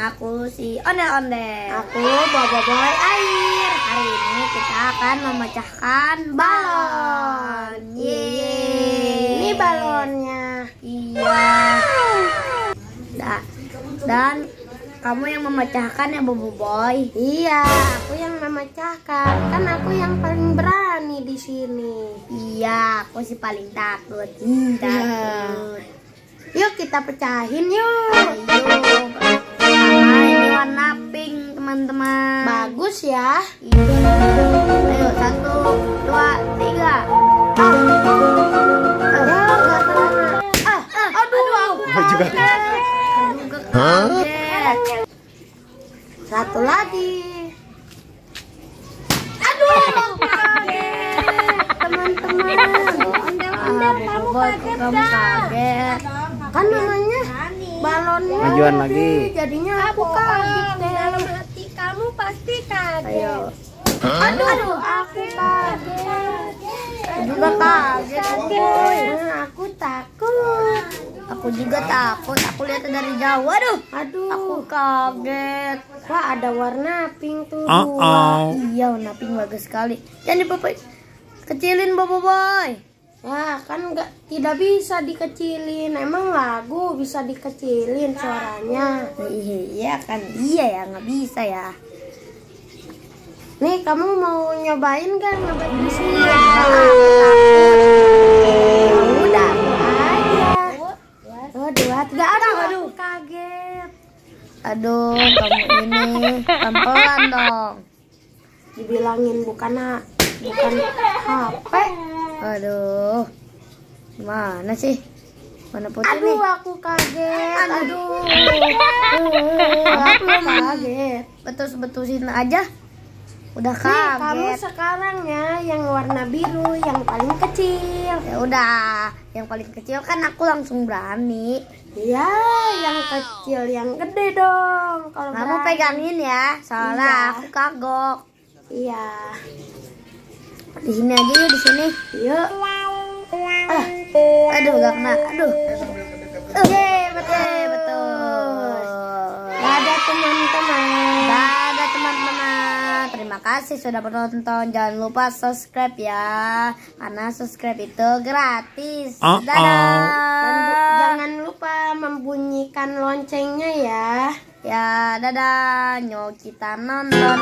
Aku si Onde-Onde. Aku Boboiboy Air. Hari ini kita akan memecahkan balon. Yeay. Ini balonnya. Iya. Dan kamu yang memecahkan ya Boboiboy. Iya, aku yang memecahkan. Kan aku yang paling berani di sini. Iya, aku sih paling takut. Takut. Yuk kita pecahin yuk. Ayo. Pertama ini warna pink teman-teman. Bagus ya. Iya. Ayo 1, 2, 3. Aduh, aku juga. Kaget. Satu lagi. Aduh, kaget. Teman-teman. Kamu kaget. Kan namanya balonnya. Majuan lagi. Jadinya aku kaget deh. Dalam hati kamu pasti kaget. Ayo. Aduh, aku kaget. Juga kaget. Aku takut. Aku juga takut. Aku lihat dari jauh. Aduh. Aduh, Aku kaget. wah ada warna pink tuh. Iya, warna pink bagus sekali. Jangan dipapai. Kecilin Boboiboy. Ya kan tidak bisa dikecilin. Emang lagu bisa dikecilin suaranya. Iya kan, iya ya, nggak bisa ya. Nih kamu mau nyobain kan nyobain di sini? Udah. Aja. Oh, 2, 3. Aduh, kaget. Aduh, kamu ini pelan dong. Dibilangin bukan HP. Aduh, mana sih? Mana putih Aduh, nih? aku kaget. Aduh. Aku kaget. Betul-betulin aja. Udah Nih, kamu kaget. sekarang ya yang warna biru yang paling kecil. Ya udah, yang paling kecil kan aku langsung berani. Ya, yang kecil, yang gede dong. Kalau Kamu berani. pegangin ya, soalnya Iya. aku kagok. Iya. Di sini aja yuk, di sini. Yuk. Aduh, gak kena. Aduh. Betul. Betul. Dadah teman-teman. Dadah teman-teman. Terima kasih sudah menonton. Jangan lupa subscribe ya, karena subscribe itu gratis. Dan Dadah. jangan lupa membunyikan loncengnya ya. Ya, dadah. Nyok kita nonton.